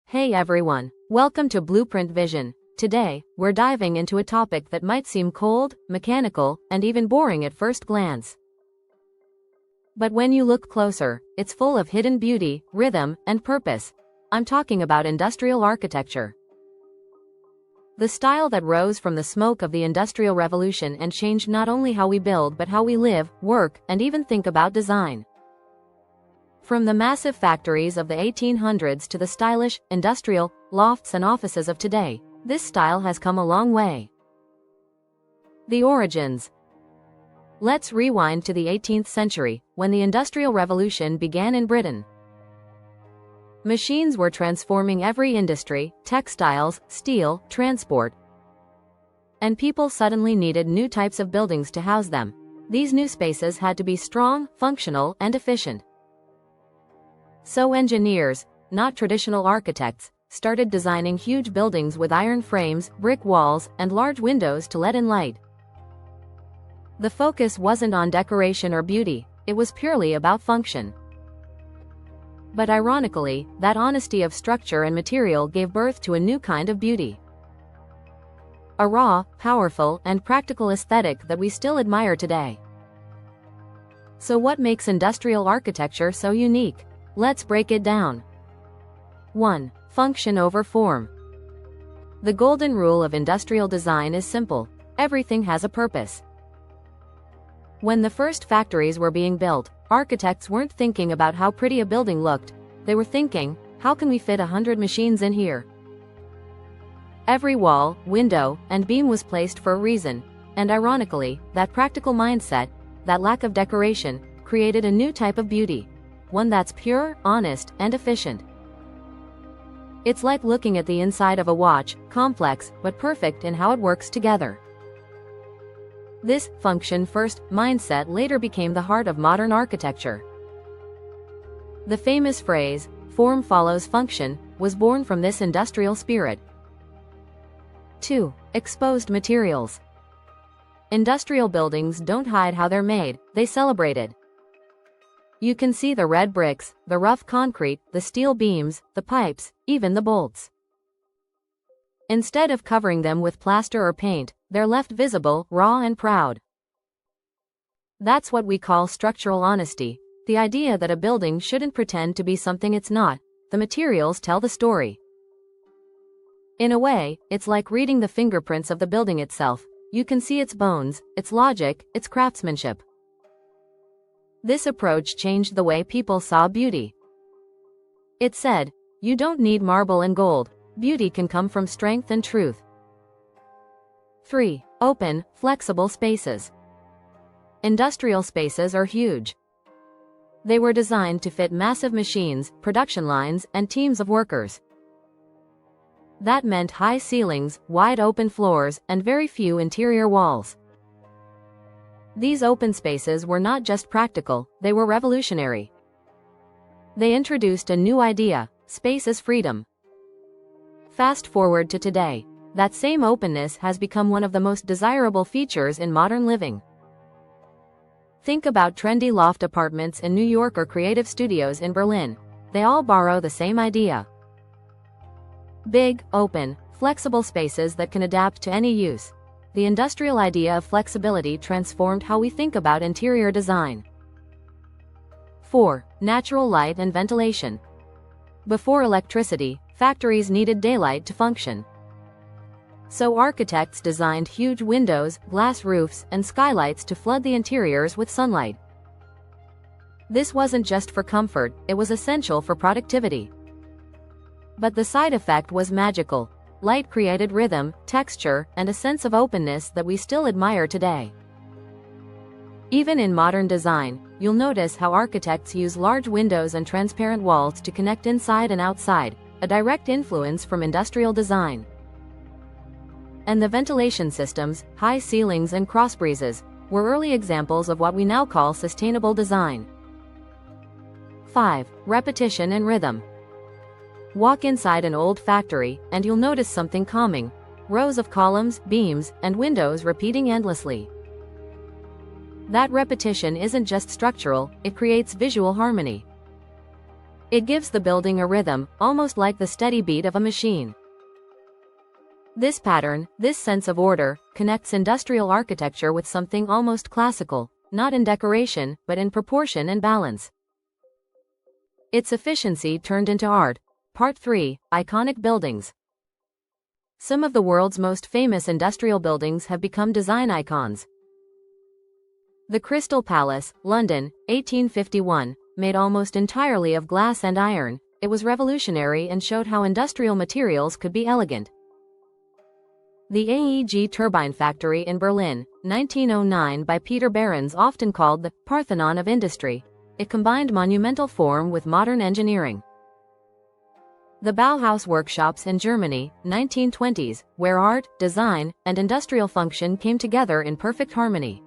Hey everyone, welcome to Blueprint Vision. Today, we're diving into a topic that might seem cold, mechanical, and even boring at first glance. But when you look closer, it's full of hidden beauty, rhythm, and purpose. I'm talking about industrial architecture. The style that rose from the smoke of the Industrial Revolution and changed not only how we build but how we live, work, and even think about design. From the massive factories of the 1800s to the stylish, industrial, lofts and offices of today, this style has come a long way. The origins. Let's rewind to the 18th century, when the Industrial Revolution began in Britain. Machines were transforming every industry: textiles, steel, transport. And people suddenly needed new types of buildings to house them. These new spaces had to be strong, functional, and efficient. So engineers, not traditional architects, started designing huge buildings with iron frames, brick walls, and large windows to let in light. The focus wasn't on decoration or beauty, it was purely about function. But ironically, that honesty of structure and material gave birth to a new kind of beauty. A raw, powerful, and practical aesthetic that we still admire today. So what makes industrial architecture so unique? Let's break it down. 1. Function over form. The golden rule of industrial design is simple: everything has a purpose. When the first factories were being built, architects weren't thinking about how pretty a building looked, they were thinking, how can we fit 100 machines in here? Every wall, window, and beam was placed for a reason, and ironically, that practical mindset, that lack of decoration, created a new type of beauty. One that's pure, honest, and efficient. It's like looking at the inside of a watch, complex, but perfect in how it works together. This function-first mindset later became the heart of modern architecture. The famous phrase, "form follows function," was born from this industrial spirit. 2. Exposed materials. Industrial buildings don't hide how they're made, they celebrate it. You can see the red bricks, the rough concrete, the steel beams, the pipes, even the bolts. Instead of covering them with plaster or paint, they're left visible, raw and proud. That's what we call structural honesty, the idea that a building shouldn't pretend to be something it's not. The materials tell the story. In a way, it's like reading the fingerprints of the building itself. You can see its bones, its logic, its craftsmanship. This approach changed the way people saw beauty. It said, you don't need marble and gold, beauty can come from strength and truth. 3. Open, flexible spaces. Industrial spaces are huge. They were designed to fit massive machines, production lines, and teams of workers. That meant high ceilings, wide open floors, and very few interior walls. These open spaces were not just practical, they were revolutionary. They introduced a new idea: space as freedom. Fast forward to today, that same openness has become one of the most desirable features in modern living. Think about trendy loft apartments in New York or creative studios in Berlin. They all borrow the same idea. Big, open, flexible spaces that can adapt to any use. The industrial idea of flexibility transformed how we think about interior design. 4. Natural light and ventilation. Before electricity, factories needed daylight to function. So architects designed huge windows, glass roofs, and skylights to flood the interiors with sunlight. This wasn't just for comfort, it was essential for productivity. But the side effect was magical. Light created rhythm, texture, and a sense of openness that we still admire today. Even in modern design, you'll notice how architects use large windows and transparent walls to connect inside and outside, a direct influence from industrial design. And the ventilation systems, high ceilings and crossbreezes, were early examples of what we now call sustainable design. 5. Repetition and rhythm. Walk inside an old factory, and you'll notice something calming: rows of columns, beams, and windows repeating endlessly. That repetition isn't just structural, it creates visual harmony. It gives the building a rhythm, almost like the steady beat of a machine. This pattern, this sense of order, connects industrial architecture with something almost classical, not in decoration, but in proportion and balance. Its efficiency turned into art. Part 3: Iconic Buildings. Some of the world's most famous industrial buildings have become design icons. The Crystal Palace, London, 1851, made almost entirely of glass and iron. It was revolutionary and showed how industrial materials could be elegant. The AEG Turbine Factory in Berlin, 1909, by Peter Behrens, often called the Parthenon of industry. It combined monumental form with modern engineering. The Bauhaus workshops in Germany, 1920s, where art, design, and industrial function came together in perfect harmony.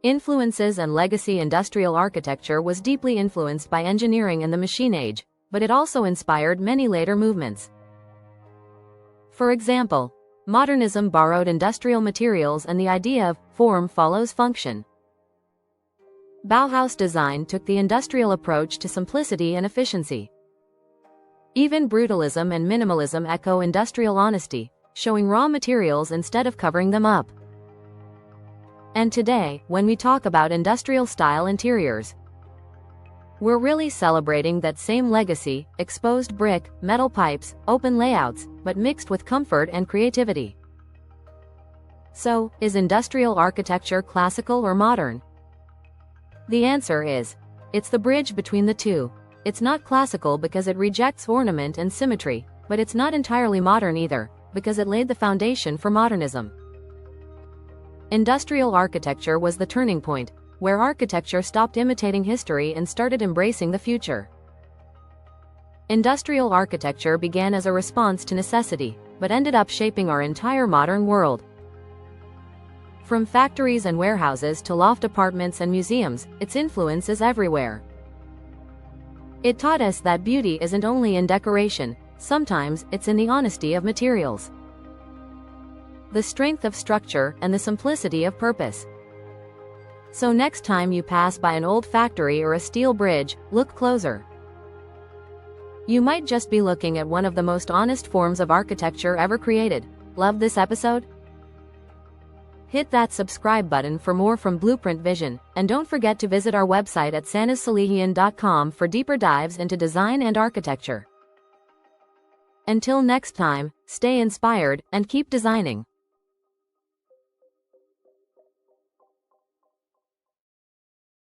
Influences and legacy. Industrial architecture was deeply influenced by engineering and the machine age, but it also inspired many later movements. For example, modernism borrowed industrial materials and the idea of form follows function. Bauhaus design took the industrial approach to simplicity and efficiency. Even brutalism and minimalism echo industrial honesty, showing raw materials instead of covering them up. And today, when we talk about industrial style interiors, we're really celebrating that same legacy: exposed brick, metal pipes, open layouts, but mixed with comfort and creativity. So, is industrial architecture classical or modern? The answer is, it's the bridge between the two. It's not classical because it rejects ornament and symmetry, but it's not entirely modern either, because it laid the foundation for modernism. Industrial architecture was the turning point, where architecture stopped imitating history and started embracing the future. Industrial architecture began as a response to necessity, but ended up shaping our entire modern world. From factories and warehouses to loft apartments and museums, its influence is everywhere. It taught us that beauty isn't only in decoration, sometimes it's in the honesty of materials, the strength of structure, and the simplicity of purpose. So next time you pass by an old factory or a steel bridge, look closer. You might just be looking at one of the most honest forms of architecture ever created. Love this episode? Hit that subscribe button for more from Blueprint Vision, and don't forget to visit our website at sanazsalehian.com for deeper dives into design and architecture. Until next time, stay inspired, and keep designing.